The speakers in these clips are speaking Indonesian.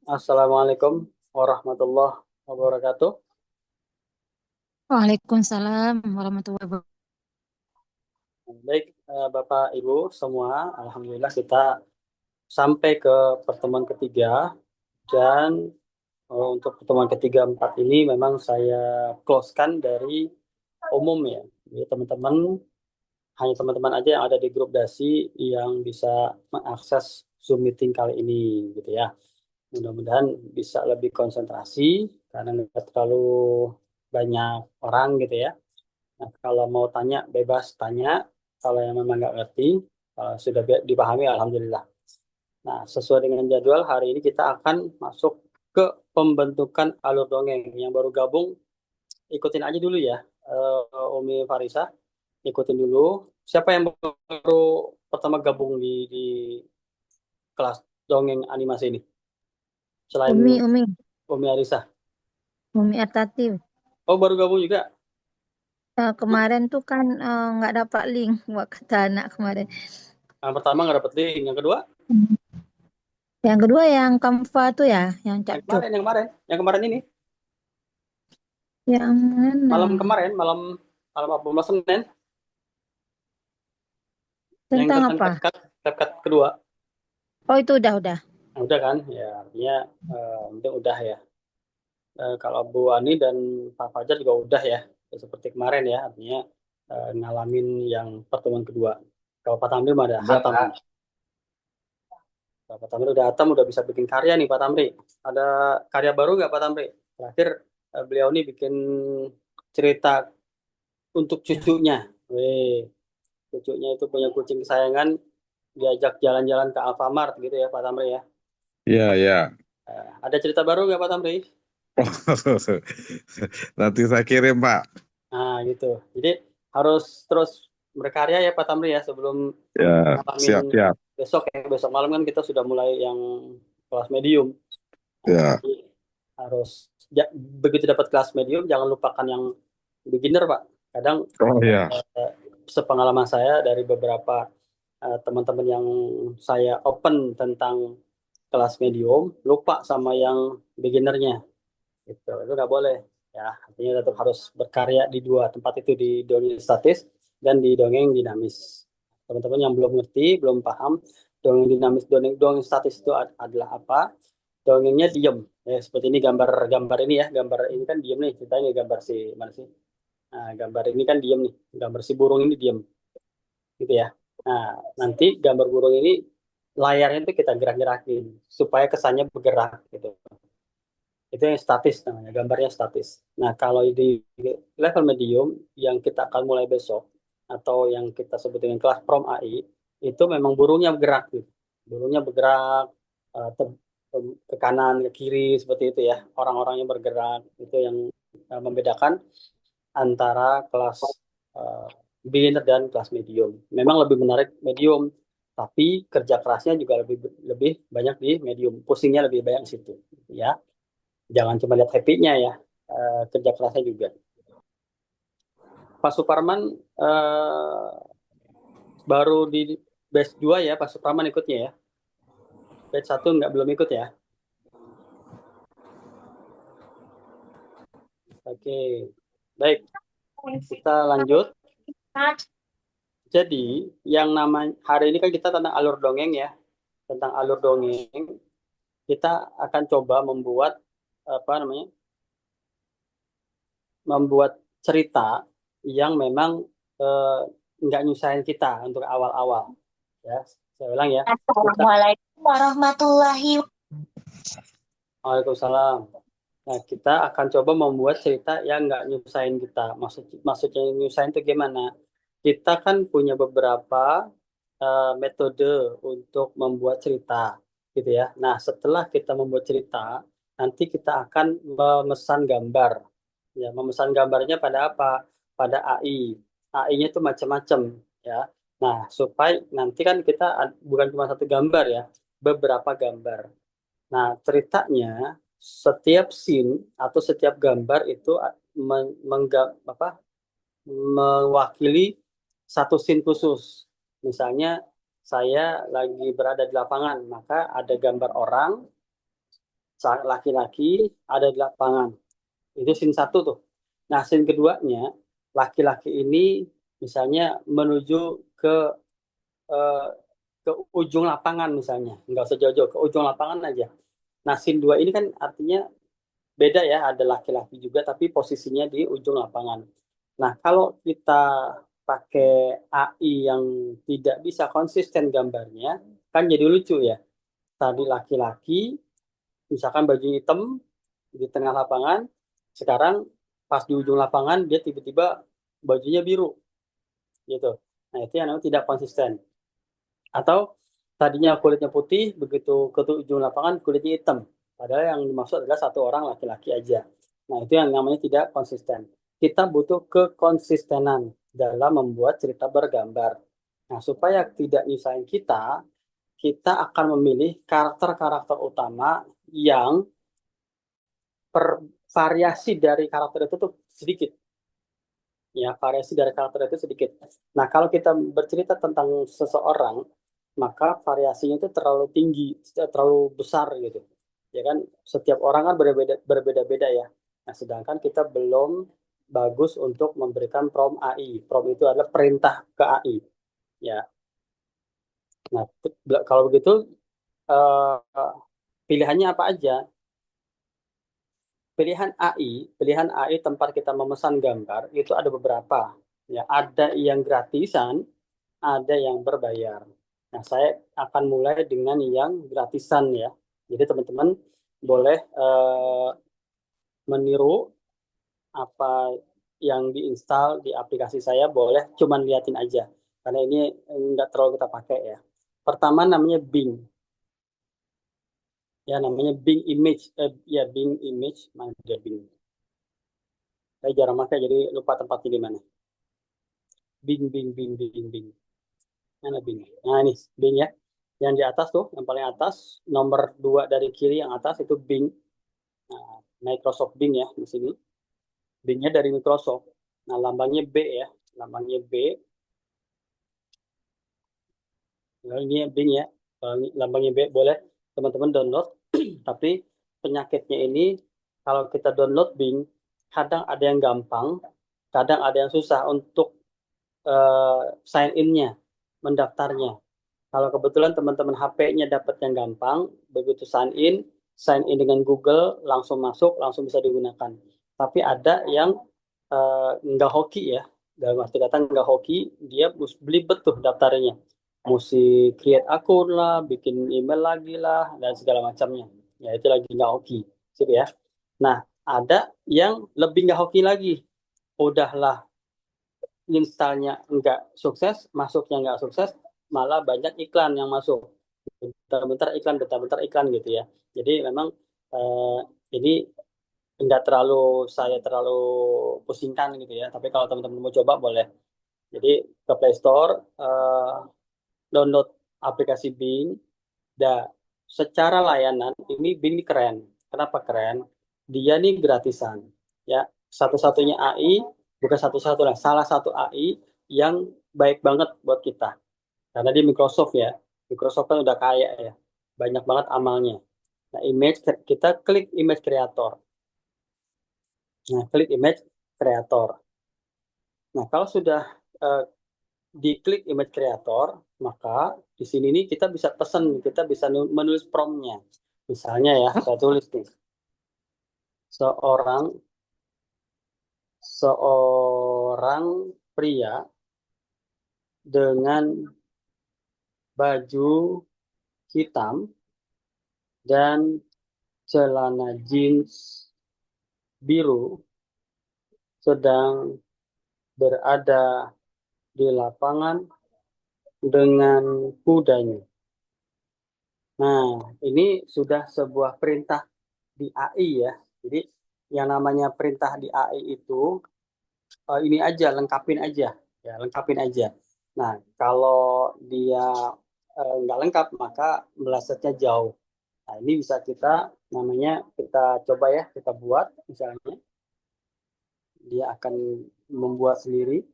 Assalamualaikum warahmatullahi wabarakatuh. Waalaikumsalam warahmatullahi wabarakatuh. Baik, Bapak Ibu semua, alhamdulillah kita sampai ke pertemuan ketiga dan untuk pertemuan ketiga empat ini memang saya close-kan dari umum ya. Jadi teman-teman hanya teman-teman aja yang ada di grup Dasi yang bisa mengakses Zoom meeting kali ini gitu ya. Mudah-mudahan bisa lebih konsentrasi karena nggak terlalu banyak orang gitu ya. Nah, kalau mau tanya, bebas tanya. Kalau yang memang nggak ngerti, sudah dipahami, alhamdulillah. Nah, sesuai dengan jadwal, hari ini kita akan masuk ke pembentukan alur dongeng. Yang baru gabung, ikutin aja dulu ya. Umi Farisa, ikutin dulu. Siapa yang baru pertama gabung di kelas dongeng animasi ini? Selain Umi, Umi Arisa. Umi Atatif. Oh, baru gabung juga. Kemarin tuh kan nggak dapat link buat kata anak kemarin. Yang pertama nggak dapet link. Yang kedua, Hmm. Yang kedua yang Canva tuh ya, yang yang capcuk. kemarin, yang kemarin. Yang kemarin ini. Yang mana? Malam kemarin, malam malam 18 Senin, yang Tentang tentang apa? CapCut kedua. Oh itu udah. Nah, udah kan? Ya, artinya mungkin udah ya. Kalau Bu Ani dan Pak Fajar juga udah ya. Ya, seperti kemarin ya, artinya ngalamin yang pertemuan kedua. Kalau Pak Tamri mah ada Udah, hatam. Pak. Kalau Pak Tamri udah hatam, udah bisa bikin karya nih Pak Tamri. Ada karya baru nggak Pak Tamri? Terakhir beliau nih bikin cerita untuk cucunya. Weh, cucunya itu punya kucing kesayangan, diajak jalan-jalan ke Alfamart gitu ya Pak Tamri ya. Iya, iya. Ada cerita baru nggak Pak Tamri? Nanti saya kirim, Pak. Nah gitu. Jadi harus terus berkarya ya Pak Tamri ya sebelum Ya, ngalamin siap, siap. besok ya. Besok malam kan kita sudah mulai yang kelas medium. Nah, Ya. jadi harus begitu dapat kelas medium jangan lupakan yang beginner Pak. Kadang Oh, iya. eh, sepengalaman saya dari beberapa teman-teman yang saya open tentang kelas medium lupa sama yang beginnernya gitu itu nggak boleh ya artinya tetap harus berkarya di dua tempat itu di dongeng statis dan di dongeng dinamis teman-teman yang belum ngerti belum paham dongeng dinamis dongeng statis itu adalah apa dongengnya diem ya seperti ini gambar-gambar ini ya gambar ini kan diem nih ceritanya gambar si mana sih nah, gambar ini kan diem nih gambar si burung ini diem gitu ya. Nah, nanti gambar burung ini layarnya itu kita gerak-gerakin supaya kesannya bergerak gitu. Itu yang statis namanya, gambarnya statis. Nah, kalau di level medium yang kita akan mulai besok atau yang kita sebut dengan kelas Prom AI itu memang burungnya bergerak gitu. Burungnya bergerak ke kanan, ke kiri seperti itu ya. Orang-orangnya bergerak itu yang membedakan antara kelas uh, beginner dan kelas medium. Memang lebih menarik medium, tapi kerja kerasnya juga lebih lebih banyak di medium. Pusingnya lebih banyak di situ, ya. Jangan cuma lihat happy-nya ya, kerja kerasnya juga. Pak Suparman baru di batch 2 ya, Pak Suparman ikutnya ya. Batch 1 nggak belum ikut ya. Oke, baik. Kita lanjut. Jadi, yang namanya hari ini kan kita tentang alur dongeng ya. Tentang alur dongeng, kita akan coba membuat apa namanya? Membuat cerita yang memang eh, nggak nyusahin kita untuk awal-awal. Ya, saya ulang ya. Kita Assalamualaikum warahmatullahi Waalaikumsalam. Nah, kita akan coba membuat cerita yang nggak nyusahin kita. Maksudnya nyusahin itu gimana? Kita kan punya beberapa metode untuk membuat cerita, gitu ya. Nah, setelah kita membuat cerita, nanti kita akan memesan gambar. Ya, memesan gambarnya pada apa? Pada AI. AI-nya itu macam-macam, ya. Nah, supaya nanti kan kita bukan cuma satu gambar ya, beberapa gambar. Nah, ceritanya setiap scene atau setiap gambar itu apa, mewakili satu scene khusus. Misalnya saya lagi berada di lapangan, maka ada gambar orang, laki-laki ada di lapangan. Itu scene 1 tuh. Nah, scene keduanya, laki-laki ini misalnya menuju eh, ke ujung lapangan misalnya. Nggak usah jauh-jauh, ke ujung lapangan aja. Nah, scene 2 ini kan artinya beda ya, ada laki-laki juga tapi posisinya di ujung lapangan. Nah, kalau kita pakai AI yang tidak bisa konsisten gambarnya, kan jadi lucu ya. Tadi laki-laki, misalkan baju hitam di tengah lapangan, sekarang pas di ujung lapangan dia tiba-tiba bajunya biru gitu. Nah, itu yang namanya tidak konsisten. Atau tadinya kulitnya putih, begitu ke ujung lapangan kulitnya hitam. Padahal yang dimaksud adalah satu orang laki-laki aja. Nah, itu yang namanya tidak konsisten. Kita butuh kekonsistenan dalam membuat cerita bergambar. Nah, supaya tidak nyusahin kita akan memilih karakter-karakter utama yang variasi dari karakter itu tuh sedikit. Ya, variasi dari karakter itu sedikit. Nah, kalau kita bercerita tentang seseorang, maka variasinya itu terlalu tinggi, terlalu besar gitu. Ya kan, setiap orang kan berbeda-beda ya. Nah, sedangkan kita belum bagus untuk memberikan prompt AI. Prompt itu adalah perintah ke AI. Ya. Nah, kalau begitu pilihannya apa aja? Pilihan AI tempat kita memesan gambar itu ada beberapa. Ya, ada yang gratisan, ada yang berbayar. Nah, saya akan mulai dengan yang gratisan ya. Jadi teman-teman boleh meniru apa yang diinstal di aplikasi saya, boleh cuman liatin aja. Karena ini nggak terlalu kita pakai ya. Pertama namanya Bing. Ya, namanya Bing Image. Ya, Bing Image. Mana dia Bing? Saya jarang pakai, jadi lupa tempatnya di mana. Bing, Bing, Bing, Bing, Bing. Mana Bing? Nah, ini Bing ya. Yang di atas tuh, yang paling atas, nomor 2 dari kiri yang atas itu Bing. Nah, Microsoft Bing ya di sini. Bingnya dari Microsoft. Nah, lambangnya B ya. Lambangnya B. Nah, ini Bing ya. Lambangnya B boleh teman-teman download. Tapi penyakitnya ini, kalau kita download Bing, kadang ada yang gampang, kadang ada yang susah untuk sign in-nya, mendaftarnya. Kalau kebetulan teman-teman HP-nya dapat yang gampang, begitu sign in dengan Google, langsung masuk, langsung bisa digunakan. Tapi ada yang nggak hoki ya, dalam arti kata nggak hoki, dia belibet tuh daftarnya. Mesti create akun lah, bikin email lagi lah, dan segala macamnya. Ya, itu lagi nggak hoki. Sip ya. Nah, ada yang lebih nggak hoki lagi. Udahlah installnya nggak sukses, masuknya nggak sukses, malah banyak iklan yang masuk. Bentar-bentar iklan gitu ya. Jadi memang ini nggak terlalu saya terlalu pusingkan gitu ya. Tapi kalau teman-teman mau coba boleh. Jadi ke Play Store, download aplikasi Bing. Dan secara layanan ini Bing ini keren. Kenapa keren? Dia nih gratisan. Ya, satu-satunya AI, bukan satu-satunya, salah satu AI yang baik banget buat kita. Karena di Microsoft ya, Microsoft kan udah kaya ya, banyak banget amalnya. Nah, kita klik image creator. Nah, klik image creator. Nah, kalau sudah uh, diklik image creator, maka di sini nih kita bisa pesan, kita bisa menulis promptnya. Misalnya ya, saya tulis nih, seorang seorang pria dengan baju hitam dan celana jeans biru sedang berada di lapangan dengan kudanya. Nah, ini sudah sebuah perintah di AI ya. Jadi yang namanya perintah di AI itu ini aja, lengkapin aja, ya lengkapin aja. Nah, kalau dia nggak lengkap maka melesetnya jauh. Nah, ini bisa namanya kita coba ya, kita buat misalnya. Dia akan membuat sendiri.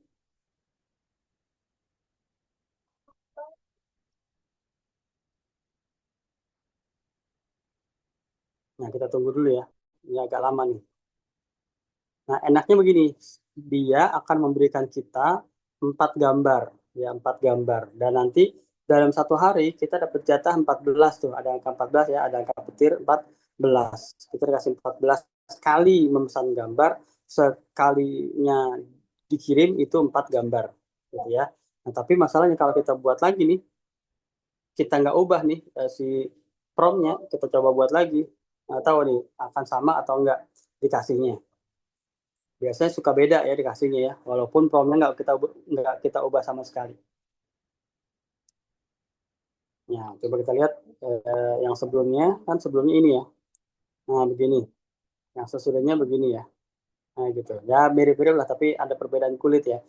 Nah, kita tunggu dulu ya. Ini agak lama nih. Nah, enaknya begini, dia akan memberikan kita 4 gambar, ya 4 gambar. Dan nanti dalam satu hari kita dapat jatah 14 tuh, ada angka 14 ya, ada angka petir 14. Kita dikasih 14 kali memesan gambar, sekalinya dikirim itu 4 gambar, gitu ya. Nah, tapi masalahnya kalau kita buat lagi nih, kita nggak ubah nih si promnya, kita coba buat lagi, nggak tahu nih akan sama atau enggak dikasihnya. Biasanya suka beda ya dikasihnya ya, walaupun promnya nggak kita ubah sama sekali. Nah, coba kita lihat yang sebelumnya, kan sebelumnya ini ya. Nah, begini. Yang sesudahnya begini ya. Nah, gitu. Ya, mirip-mirip lah, tapi ada perbedaan kulit ya.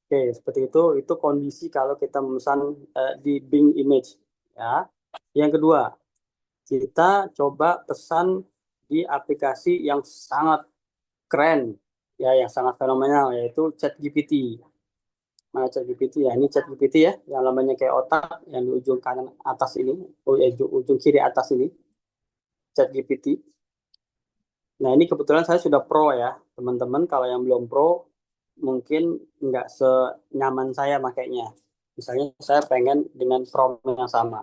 Oke, seperti itu. Itu kondisi kalau kita memesan di Bing Image. Ya. Yang kedua, kita coba pesan di aplikasi yang sangat keren, ya, yang sangat fenomenal, yaitu ChatGPT. Mana ChatGPT ya? Ini ChatGPT ya, yang namanya kayak otak, yang di ujung kanan atas ini, ujung kiri atas ini, ChatGPT. Nah, ini kebetulan saya sudah pro ya, teman-teman. Kalau yang belum pro, mungkin nggak senyaman saya makainya. Misalnya saya pengen dengan prompt yang sama.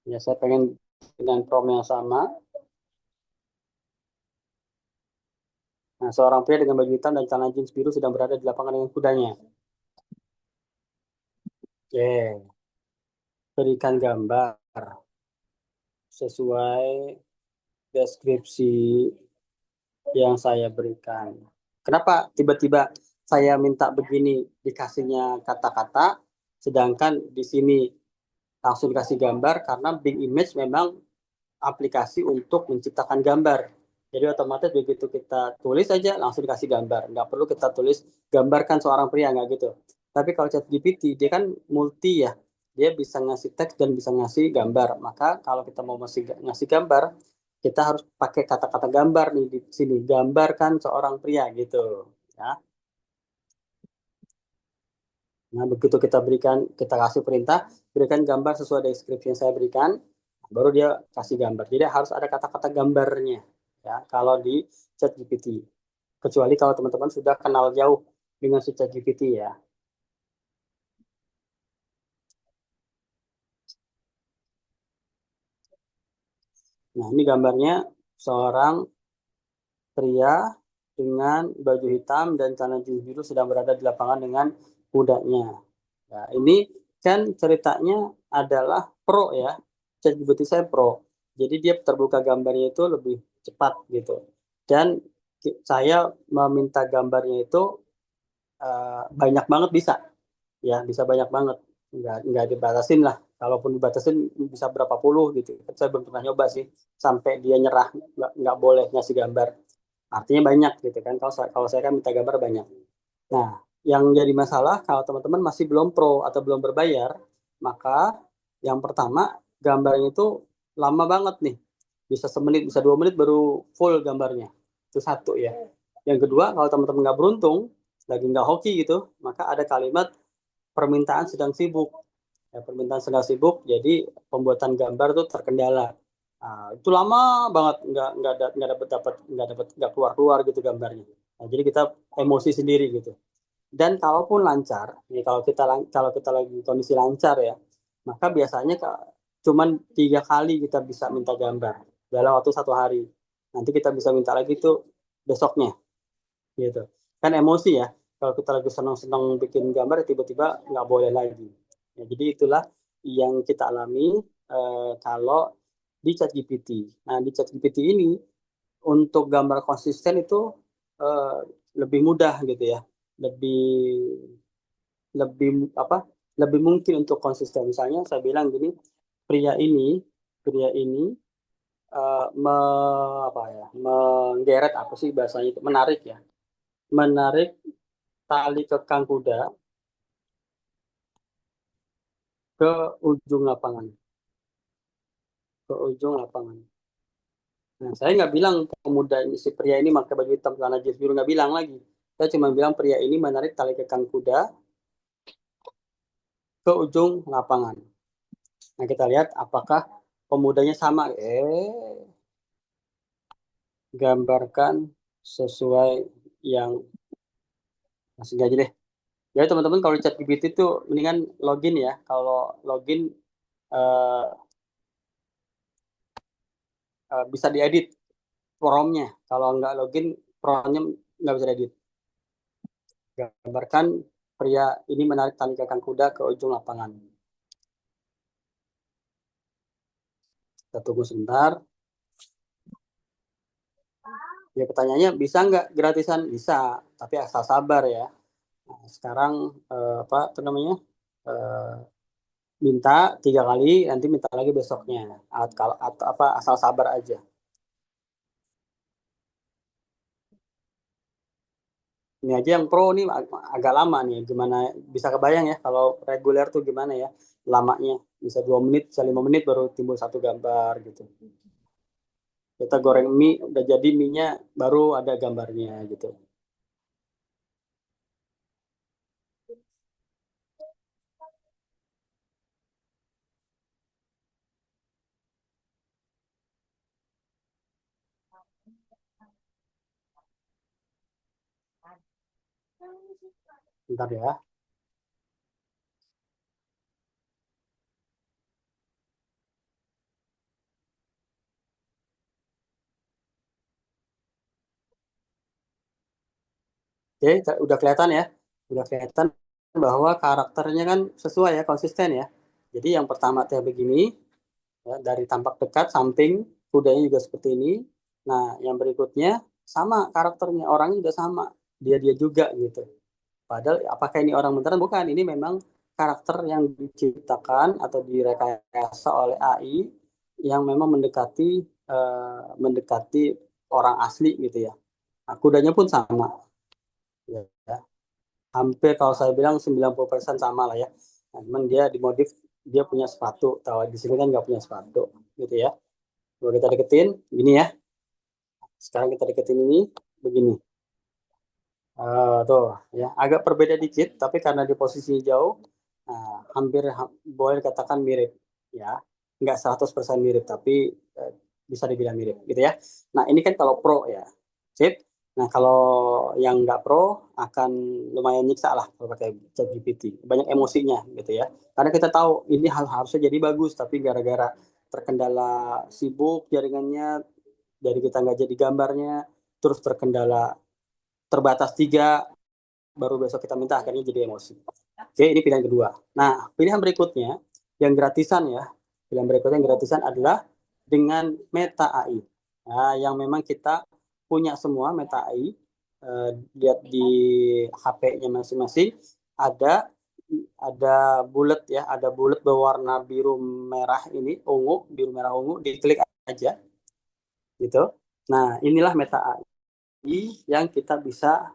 Ya, saya pengen dengan prompt yang sama. Nah, seorang pria dengan baju hitam dan celana jeans biru sedang berada di lapangan dengan kudanya. Oke, berikan gambar sesuai deskripsi yang saya berikan. Kenapa tiba-tiba saya minta begini dikasihnya kata-kata, sedangkan di sini langsung dikasih gambar, karena Bing Image memang aplikasi untuk menciptakan gambar. Jadi otomatis begitu kita tulis aja langsung dikasih gambar. Nggak perlu kita tulis gambarkan seorang pria, nggak gitu. Tapi kalau ChatGPT dia kan multi ya. Dia bisa ngasih teks dan bisa ngasih gambar. Maka kalau kita mau ngasih gambar, kita harus pakai kata-kata gambar nih di sini. Gambarkan seorang pria gitu. Ya. Nah, begitu kita kasih perintah, berikan gambar sesuai deskripsi yang saya berikan, baru dia kasih gambar. Jadi harus ada kata-kata gambarnya, ya, kalau di ChatGPT. Kecuali kalau teman-teman sudah kenal jauh dengan si ChatGPT ya. Nah, ini gambarnya seorang pria dengan baju hitam dan celana jeans biru sedang berada di lapangan dengan kudanya. Nah, ini kan ceritanya adalah pro ya. ChatGPT saya pro. Jadi dia terbuka gambarnya itu lebih cepat gitu. Dan saya meminta gambarnya itu banyak banget bisa. Ya, bisa banyak banget. Nggak dibatasin lah. Kalaupun dibatasin bisa berapa puluh gitu. Saya belum pernah nyoba sih. Sampai dia nyerah, nggak boleh ngasih gambar. Artinya banyak gitu kan. Kalau saya kan minta gambar banyak. Nah, yang jadi masalah kalau teman-teman masih belum pro atau belum berbayar, maka yang pertama gambarnya itu lama banget nih. Bisa semenit, bisa 2 menit baru full gambarnya. Itu satu ya. Yang kedua, kalau teman-teman nggak beruntung, lagi nggak hoki gitu, maka ada kalimat permintaan sedang sibuk. Ya, permintaan sedang sibuk, jadi pembuatan gambar tuh terkendala. Nah, itu lama banget, nggak keluar gitu gambarnya. Nah, jadi kita emosi sendiri gitu. Dan kalaupun lancar, nih kalau kita lagi kondisi lancar ya, maka biasanya cuman 3 kali kita bisa minta gambar dalam waktu satu hari. Nanti kita bisa minta lagi tuh besoknya, gitu. Kan emosi ya. Kalau kita lagi senang-senang bikin gambar, tiba-tiba nggak boleh lagi. Ya, jadi itulah yang kita alami kalau di ChatGPT. Nah, di ChatGPT ini untuk gambar konsisten itu eh, lebih mudah gitu ya, lebih lebih apa lebih mungkin untuk konsisten. Misalnya saya bilang gini, pria ini me, apa ya, menggeret apa sih bahasanya itu, menarik ya, menarik tali kekang kuda ke ujung lapangan, ke ujung lapangan. Nah, saya nggak bilang pemuda ini, si pria ini pakai baju hitam celana jeans biru, nggak bilang lagi. Saya cuma bilang pria ini menarik tali kekang kuda ke ujung lapangan. Nah, kita lihat apakah pemudanya sama. Gambarkan sesuai yang aslinya aja deh. Jadi teman-teman kalau chat GPT itu mendingan login ya. Kalau login eh, bisa diedit promnya. Kalau nggak login, promnya nggak bisa diedit. Gambarkan pria ini menarik tali kekang kuda ke ujung lapangan. Kita tunggu sebentar. Ya pertanyaannya bisa nggak gratisan? Bisa, tapi asal sabar ya. Nah, sekarang apa itu namanya? Eh, minta 3 kali, nanti minta lagi besoknya. Kalau atau apa asal sabar aja. Ini aja yang pro nih agak lama nih. Gimana bisa kebayang ya kalau reguler tuh gimana ya lamanya? Bisa 2 menit, bisa 5 menit baru timbul satu gambar gitu. Kita goreng mie, udah jadi mie-nya baru ada gambarnya gitu. Bentar ya. Oke, udah kelihatan ya. Udah kelihatan bahwa karakternya kan sesuai ya, konsisten ya. Jadi yang pertama kayak begini, ya, dari tampak dekat, samping, kudanya juga seperti ini. Nah, yang berikutnya sama karakternya, orangnya juga sama, dia-dia juga gitu. Padahal apakah ini orang beneran? Bukan, ini memang karakter yang diciptakan atau direkayasa oleh AI yang memang mendekati orang asli gitu ya. Nah, kudanya pun sama, ya. Hampir kalau saya bilang 90% sama lah ya. Nah, cuman dia dimodif, dia punya sepatu. Tahu di sini kan nggak punya sepatu, gitu ya. Kalau kita deketin, gini ya. Sekarang kita deketin ini, begini. Tuh, ya agak berbeda dikit, tapi karena di posisi jauh, hampir boleh dikatakan mirip, ya. Nggak 100% mirip, tapi eh, bisa dibilang mirip, gitu ya. Nah, ini kan kalau pro ya, sip. Nah, kalau yang nggak pro akan lumayan nyiksa lah kalau pakai ChatGPT. Banyak emosinya, gitu ya. Karena kita tahu ini hal harusnya jadi bagus, tapi gara-gara terkendala sibuk jaringannya, dari kita nggak jadi gambarnya, terus terkendala terbatas 3, baru besok kita minta akhirnya jadi emosi. Oke, ini pilihan kedua. Nah, pilihan berikutnya yang gratisan ya. Pilihan berikutnya yang gratisan adalah dengan Meta AI. Nah, yang memang kita punya semua Meta AI. Lihat di HP-nya masing-masing ada bulat ya, ada bulat berwarna biru merah ini, ungu, biru merah ungu, diklik aja gitu. Nah, inilah Meta AI yang kita bisa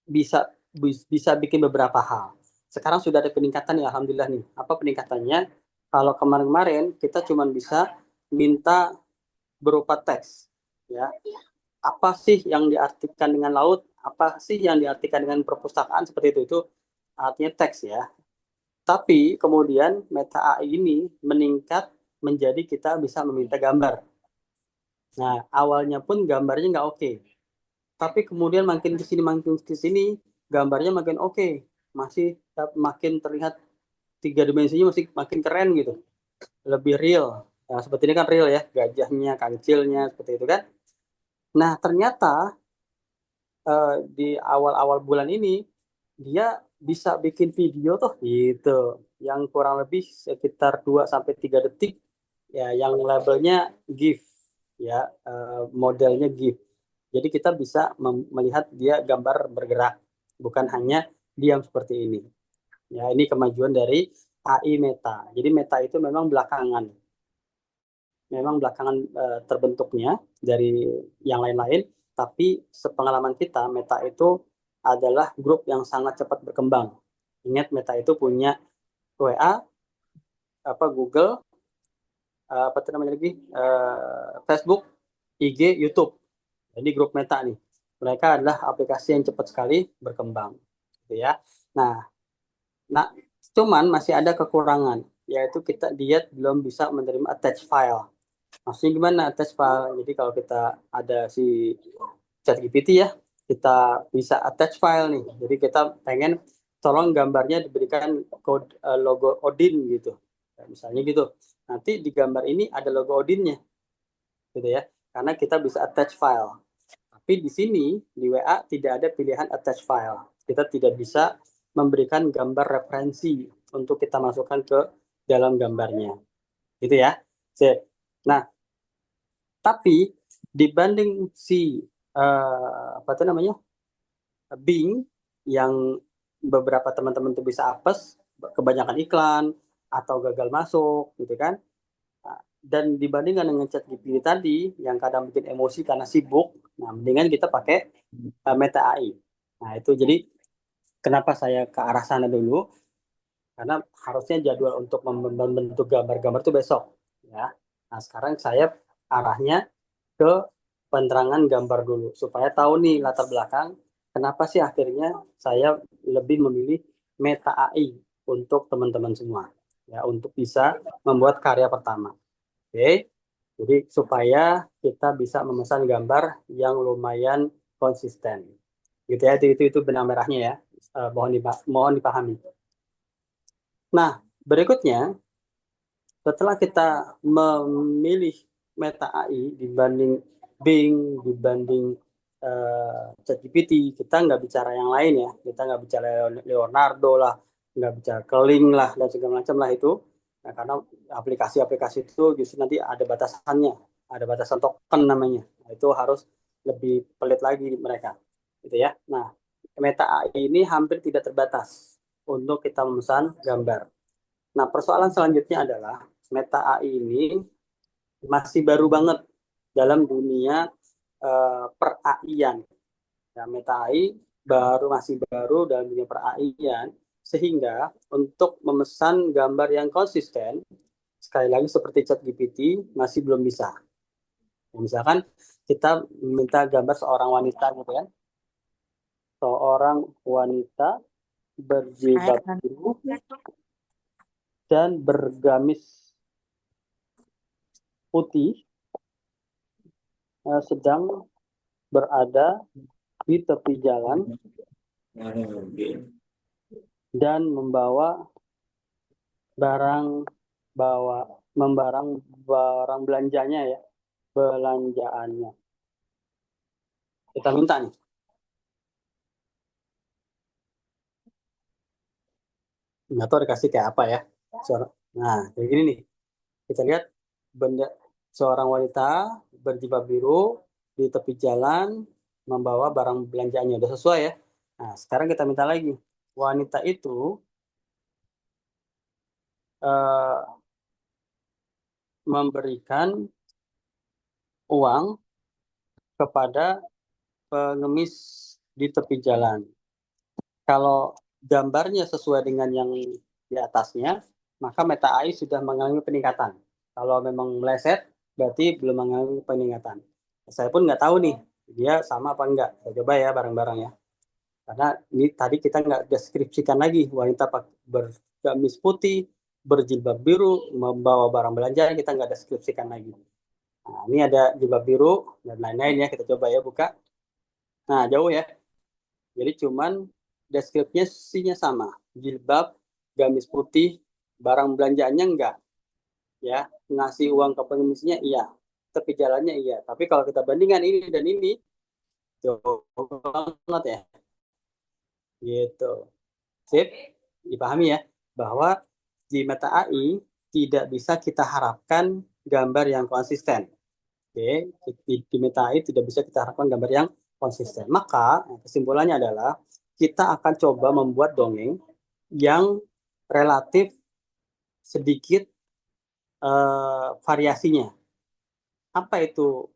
bisa bikin beberapa hal. Sekarang sudah ada peningkatan ya, alhamdulillah nih. Apa peningkatannya? Kalau kemarin-kemarin kita cuma bisa minta berupa teks, ya. Apa sih yang diartikan dengan laut? Apa sih yang diartikan dengan perpustakaan seperti itu? Itu artinya teks ya. Tapi kemudian Meta AI ini meningkat menjadi kita bisa meminta gambar. Nah, awalnya pun gambarnya nggak oke. Tapi kemudian makin ke sini gambarnya makin oke, masih makin terlihat 3 dimensinya masih makin keren gitu, lebih real. Nah, seperti ini kan real ya, gajahnya, kancilnya seperti itu kan. Nah, ternyata di awal-awal bulan ini dia bisa bikin video tuh gitu yang kurang lebih sekitar 2 sampai 3 detik ya, yang labelnya GIF ya, modelnya GIF. Jadi kita bisa melihat dia gambar bergerak, bukan hanya diam seperti ini. Ya, ini kemajuan dari AI Meta. Jadi Meta itu memang belakangan terbentuknya dari yang lain-lain, tapi sepengalaman kita Meta itu adalah grup yang sangat cepat berkembang. Ingat Meta itu punya WA, apa Google, apa itu namanya lagi, Facebook, IG, YouTube. Jadi grup Meta nih, mereka adalah aplikasi yang cepat sekali berkembang, gitu ya. Nah, nah, cuman masih ada kekurangan. yaitu dia belum bisa menerima attach file. Maksudnya gimana attach file? Jadi kalau kita ada si ChatGPT ya, kita bisa attach file nih. Jadi kita pengen tolong gambarnya diberikan logo Odin gitu. Misalnya gitu. Nanti di gambar ini ada logo Odinnya. Gitu ya. Karena kita bisa attach file. Tapi di sini di WA tidak ada pilihan attach file. Kita tidak bisa memberikan gambar referensi untuk kita masukkan ke dalam gambarnya. Gitu ya. Nah, tapi dibanding si apa itu namanya Bing yang beberapa teman-teman tuh bisa apes, kebanyakan iklan atau gagal masuk, gitu kan? Dan dibandingkan dengan ChatGPT tadi yang kadang bikin emosi karena sibuk, nah mendingan kita pakai Meta AI. Nah itu jadi kenapa saya ke arah sana dulu? Karena harusnya jadwal untuk membentuk gambar-gambar itu besok, ya. Nah sekarang saya arahnya ke penerangan gambar dulu supaya tahu nih latar belakang kenapa sih akhirnya saya lebih memilih Meta AI untuk teman-teman semua, ya, untuk bisa membuat karya pertama. Oke, jadi supaya kita bisa memesan gambar yang lumayan konsisten, gitu ya. Itu benang merahnya ya. Mohon dipahami. Nah, berikutnya setelah kita memilih Meta AI dibanding Bing, dibanding ChatGPT, kita nggak bicara yang lain ya. Kita nggak bicara Leonardo lah, nggak bicara Kling lah, dan segala macam lah itu. Nah, karena aplikasi-aplikasi itu justru nanti ada batasannya, ada batasan token namanya. Nah, itu harus lebih pelit lagi mereka, gitu ya. Nah, Meta AI ini hampir tidak terbatas untuk kita memesan gambar. Nah, persoalan selanjutnya adalah Meta AI ini masih baru banget dalam dunia per-AI-an. Ya, Meta AI masih baru dalam dunia per-AI-an, sehingga untuk memesan gambar yang konsisten, sekali lagi seperti ChatGPT, masih belum bisa. Misalkan kita minta gambar seorang wanita gitu ya, seorang wanita berjilbab biru dan bergamis putih sedang berada di tepi jalan dan membawa barang belanjanya ya, belanjaannya. Kita minta nih. Nggak tahu dikasih kayak apa ya. Nah, kayak gini nih. Kita lihat seorang wanita berjilbab biru di tepi jalan membawa barang belanjaannya. Udah sesuai ya. Nah, sekarang kita minta lagi. Wanita itu memberikan uang kepada pengemis di tepi jalan. Kalau gambarnya sesuai dengan yang di atasnya, maka Meta AI sudah mengalami peningkatan. Kalau memang meleset, berarti belum mengalami peningkatan. Saya pun nggak tahu nih, dia sama apa enggak. Saya coba ya bareng-bareng ya. Karena ini tadi kita nggak deskripsikan lagi, wanita bergamis putih, berjilbab biru, membawa barang belanja, kita nggak deskripsikan lagi. Nah, ini ada jilbab biru dan lain-lain ya, kita coba ya buka. Nah, jauh ya. Jadi cuman deskripsinya sama. Jilbab, gamis putih, barang belanjaannya enggak. Ya, ngasih uang ke pengemisnya iya. Tapi jalannya iya. Tapi kalau kita bandingkan ini dan ini, jauh banget ya. Gitu. Sip, dipahami ya. Bahwa di Meta AI tidak bisa kita harapkan gambar yang konsisten. Oke, di Meta AI tidak bisa kita harapkan gambar yang konsisten. Maka kesimpulannya adalah kita akan coba membuat dongeng yang relatif sedikit variasinya. Apa itu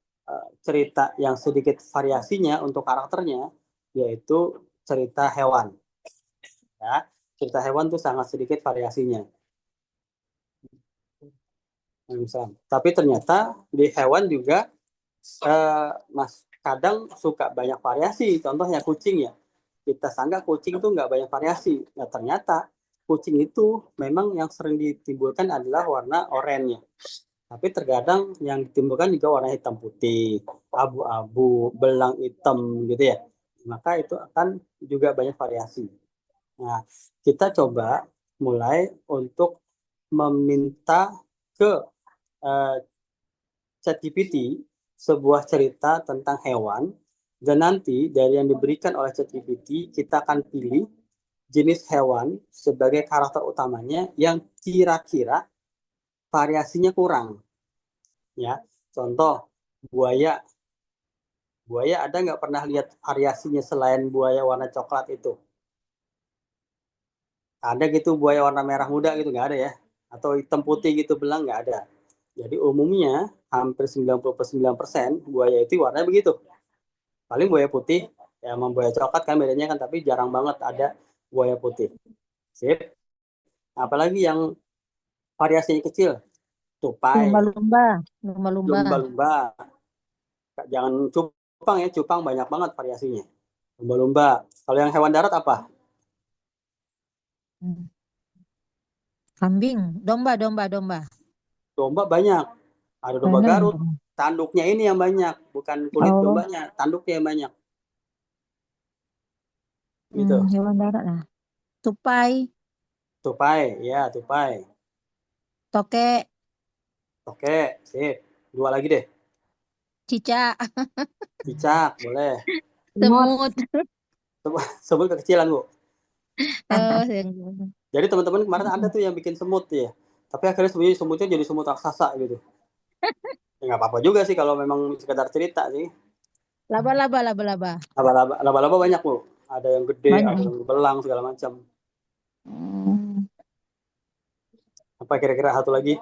cerita yang sedikit variasinya untuk karakternya? Yaitu cerita hewan. Ya, cerita hewan itu sangat sedikit variasinya. Tapi ternyata di hewan juga kadang suka banyak variasi. Contohnya kucing ya. Kita sangka kucing itu nggak banyak variasi. Nah, ternyata kucing itu memang yang sering ditimbulkan adalah warna oranye. Tapi terkadang yang ditimbulkan juga warna hitam putih, abu-abu, belang hitam gitu ya. Maka itu akan juga banyak variasi. Nah, kita coba mulai untuk meminta ke ChatGPT sebuah cerita tentang hewan, dan nanti dari yang diberikan oleh ChatGPT kita akan pilih jenis hewan sebagai karakter utamanya yang kira-kira variasinya kurang. Ya, contoh buaya. Buaya ada nggak pernah lihat variasinya selain buaya warna coklat itu? Ada gitu buaya warna merah muda gitu nggak ada ya? Atau hitam putih gitu belang nggak ada. Jadi umumnya hampir 99% buaya itu warnanya begitu. Paling buaya putih ya sama buaya coklat kan bedanya kan, tapi jarang banget ada buaya putih. Sip. Apalagi yang variasinya kecil, tupai, Lumba-lumba. Lumba-lumba. lumba-lumba. Jangan cupang ya, cupang banyak banget variasinya. Lumba-lumba. Kalau yang hewan darat apa? Hmm. Kambing. Domba, domba, domba. Domba banyak. Ada domba Mana Garut. domba? Tanduknya ini yang banyak, bukan kulit Oh, dombanya. Tanduknya yang banyak. Gitu. hewan darat lah. Tupai, Tupai, ya tupai. tokek, Oke, sip. Dua lagi deh. cicak, Cicak, boleh. semut. Sebut kekecilan, Bu. Oh, yang- Jadi teman-teman kemarin ada tuh yang bikin semut ya. Tapi akhirnya sebenarnya semutnya jadi semut raksasa gitu. Ya nggak apa-apa juga sih kalau memang sekedar cerita sih. laba-laba, laba-laba. Laba-laba banyak, Bu. Ada yang gede, ada Banyak. yang belang segala macam. Hmm. Apa kira-kira satu lagi?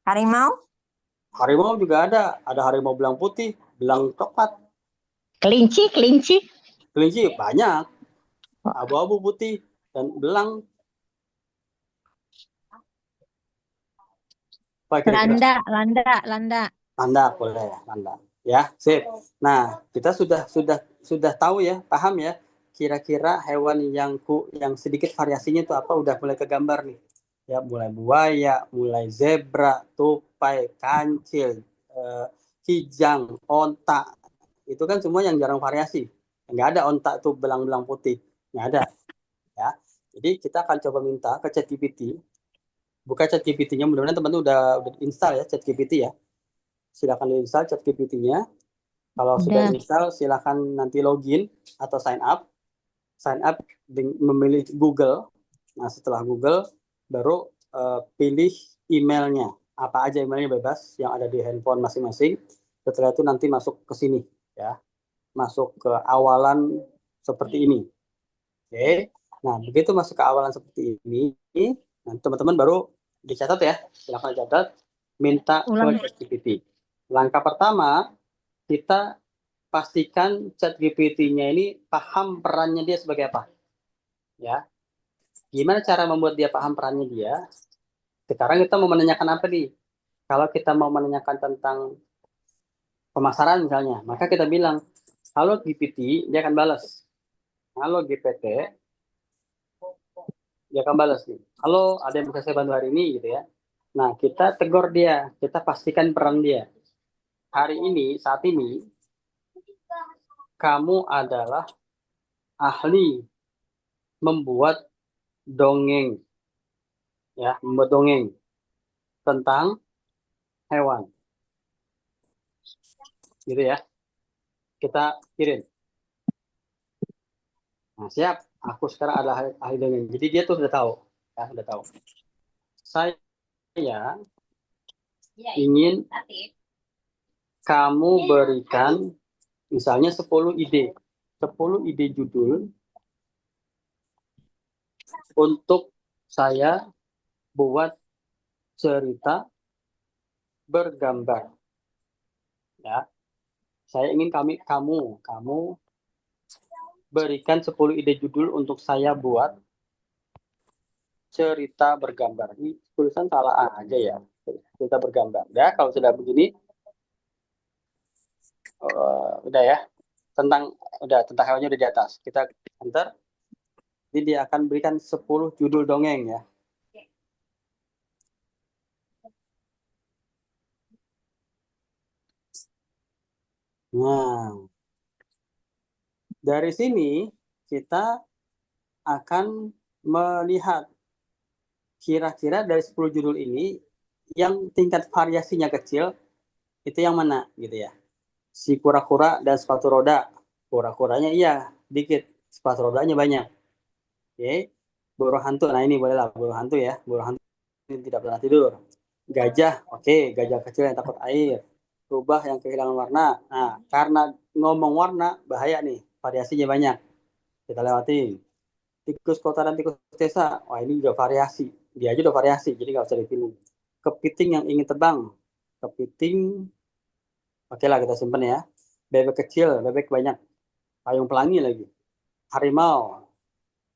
Harimau? Harimau juga ada. Ada harimau belang putih, belang coklat. Kelinci, kelinci. Kelinci banyak. Abu-abu putih dan belang. Apa kira-kira? Landak, landak, landak. Landak boleh, landak. Ya, sip. Nah, kita sudah tahu ya, paham ya. Kira-kira hewan yang sedikit variasinya itu apa, udah mulai kegambar nih. Ya, mulai buaya, mulai zebra, tupai, kancil, kijang, onta. Itu kan semua yang jarang variasi. Nggak ada onta tuh belang-belang putih. Nggak ada. Ya. Jadi kita akan coba minta ke ChatGPT. Buka ChatGPT-nya, mudah-mudahan teman-teman udah install ya ChatGPT ya. Silakan install ChatGPT-nya. Kalau sudah Udah. install, silakan nanti login atau sign up. Sign up memilih Google. Nah, setelah Google, baru pilih emailnya. Apa aja emailnya bebas yang ada di handphone masing-masing. Setelah itu nanti masuk ke sini, ya, masuk ke awalan seperti ini. Oke. Nah, begitu masuk ke awalan seperti ini, nah, teman-teman baru dicatat ya. Silakan catat, minta ke Ulang. ChatGPT. Langkah pertama, kita pastikan ChatGPT-nya ini paham perannya dia sebagai apa. Ya. Gimana cara membuat dia paham perannya dia? Sekarang kita mau menanyakan apa nih? Kalau kita mau menanyakan tentang pemasaran misalnya, maka kita bilang, halo GPT, dia akan balas. Halo GPT, dia akan balas nih. Halo, ada yang bisa saya bantu hari ini gitu ya. Nah, kita tegur dia, kita pastikan peran dia. Hari ini, saat ini, kamu adalah ahli membuat dongeng, ya, membuat dongeng tentang hewan, gitu ya. Kita kirim. Nah, siap. Aku sekarang adalah ahli dongeng. Jadi dia tuh sudah tahu, ya, sudah tahu. Saya ingin kamu berikan misalnya 10 ide. 10 ide judul untuk saya buat cerita bergambar. Ya, saya ingin kamu berikan 10 ide judul untuk saya buat cerita bergambar. Ini tulisan salah aja ya. Cerita bergambar. Ya, kalau sudah begini, udah ya. Tentang hewannya udah di atas. Kita enter. Jadi dia akan berikan 10 judul dongeng ya. Nah, dari sini kita akan melihat kira-kira dari 10 judul ini yang tingkat variasinya kecil itu yang mana gitu ya. Si kura-kura dan sepatu roda. Kura-kuranya iya dikit, sepatu rodanya banyak. Oke. Burung hantu. Nah, ini bolehlah burung hantu ya. Burung hantu yang tidak pernah tidur. Gajah, oke, gajah kecil yang takut air. Rubah yang kehilangan warna. Nah, karena ngomong warna bahaya nih, variasinya banyak. Kita lewati. Tikus kota dan tikus desa. Wah, ini juga variasi. Dia aja udah variasi, jadi nggak usah dipilih. Kepiting yang ingin terbang. Kepiting, oke lah kita simpan ya. Bebek kecil, bebek banyak. Payung pelangi lagi. Harimau,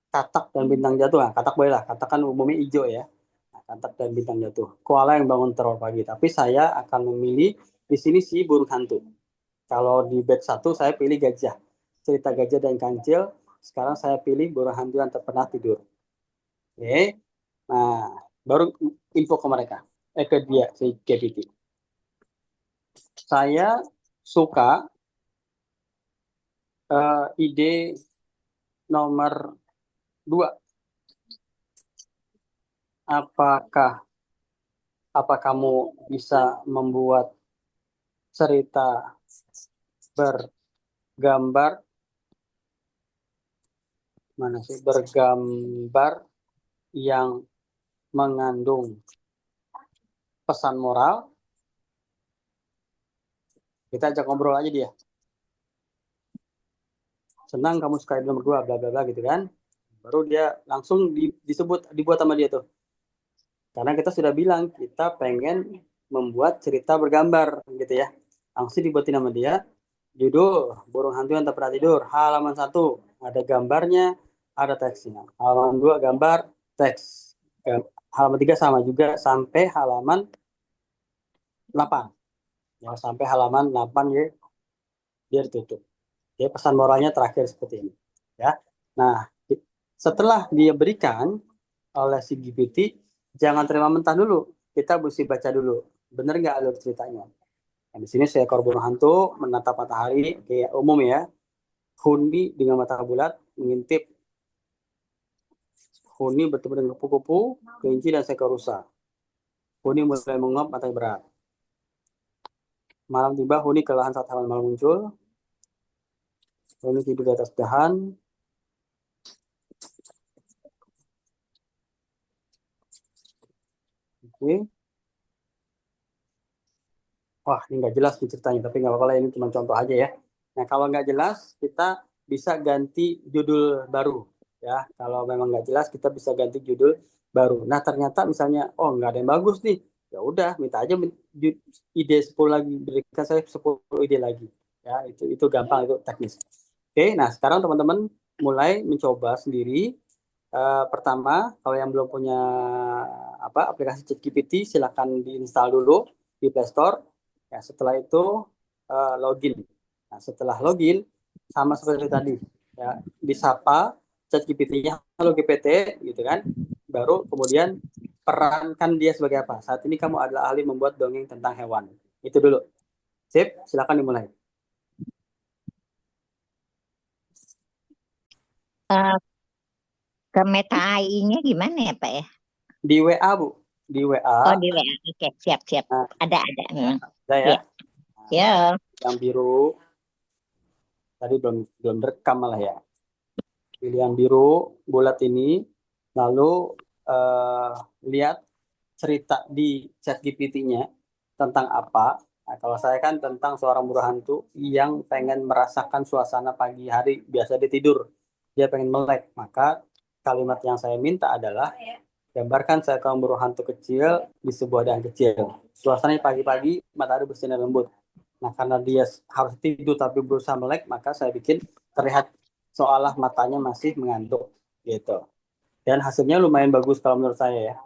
katak dan bintang jatuh. Nah, katak boleh lah. Katak kan umumnya hijau ya. Nah, katak dan bintang jatuh. Koala yang bangun teror pagi. Tapi saya akan memilih di sini si burung hantu. Kalau di batch 1 saya pilih gajah. Cerita gajah dan kancil. Sekarang saya pilih burung hantu yang tak pernah tidur. Oke. Nah, baru info ke mereka. Ke dia, si GPT. Saya suka ide nomor 2. Apa kamu bisa membuat cerita bergambar bergambar yang mengandung pesan moral? Kita ajak ngobrol aja dia. Senang kamu suka ide nomor 2, bla bla bla gitu kan. Baru dia langsung dibuat sama dia tuh. Karena kita sudah bilang kita pengen membuat cerita bergambar gitu ya. Langsung dibuatin sama dia. Judul burung hantu yang tak pernah tidur. Halaman 1 ada gambarnya, ada teksnya. Halaman 2 gambar, teks. Halaman 3 sama juga sampai halaman 8. Ya, sampai halaman 8 ya dia ditutup. Ya, pesan moralnya terakhir seperti ini. Ya. Nah, setelah dia berikan oleh si GPT, jangan terima mentah dulu. Kita mesti baca dulu. Benar nggak alur ceritanya? Nah, di sini seekor burung hantu menatap matahari, kayak umum ya. Huni dengan mata bulat mengintip. Huni bertemu dengan kupu-kupu, kelinci, dan seekor rusa. Huni mulai menguap, matanya berat. Malam tiba, Huni kelelahan saat hewan malam muncul. Huni tidur di atas dahan. Oke. Wah, ini nggak jelas nih ceritanya, tapi nggak apa-apa lah, ini cuma contoh aja ya. Nah, kalau nggak jelas, kita bisa ganti judul baru. Ya, kalau memang nggak jelas, kita bisa ganti judul baru. Nah, ternyata misalnya, oh nggak ada yang bagus nih. Ya udah, minta aja ide 10 lagi, berikan saya 10 ide lagi. Ya, itu gampang, itu teknis. Oke, nah sekarang teman-teman mulai mencoba sendiri. Pertama, kalau yang belum punya aplikasi ChatGPT, silakan diinstal dulu di Play Store. Ya, setelah itu login. Nah, setelah login sama seperti tadi, ya, disapa ChatGPT-nya, halo GPT, gitu kan. Baru kemudian perankan dia sebagai apa. Saat ini kamu adalah ahli membuat dongeng tentang hewan. Itu dulu. Sip, silakan dimulai. Eh, ke Meta AI-nya gimana ya, Pak ya? Di WA, Bu. Di WA. Oh, di WA. Oke, siap. Nah, Ada. ada ya. Ya. Yang biru tadi belum rekam malah ya. Pilih yang biru bulat ini, lalu lihat cerita di ChatGPT-nya tentang apa. Nah, kalau saya kan tentang seorang buruh hantu yang pengen merasakan suasana pagi hari, biasa dia tidur, dia pengen melek. Maka kalimat yang saya minta adalah gambarkan seekor buruh hantu kecil di sebuah dahan kecil. Suasananya pagi-pagi, matahari bersinar lembut. Nah, karena dia harus tidur tapi berusaha melek, maka saya bikin terlihat seolah matanya masih mengantuk gitu. Dan hasilnya lumayan bagus kalau menurut saya ya.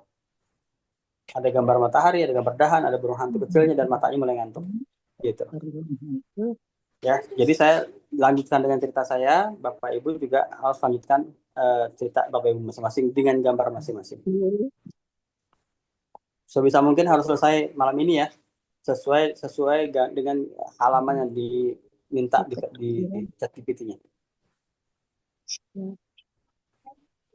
Ada gambar matahari, ada gambar dahan, ada burung hantu kecilnya dan matanya mulai ngantuk gitu. Ya, jadi saya lanjutkan dengan cerita saya, Bapak Ibu juga harus lanjutkan cerita Bapak Ibu masing-masing dengan gambar masing-masing. Sebisa mungkin harus selesai malam ini ya, sesuai dengan halaman yang diminta di ChatGPT-nya.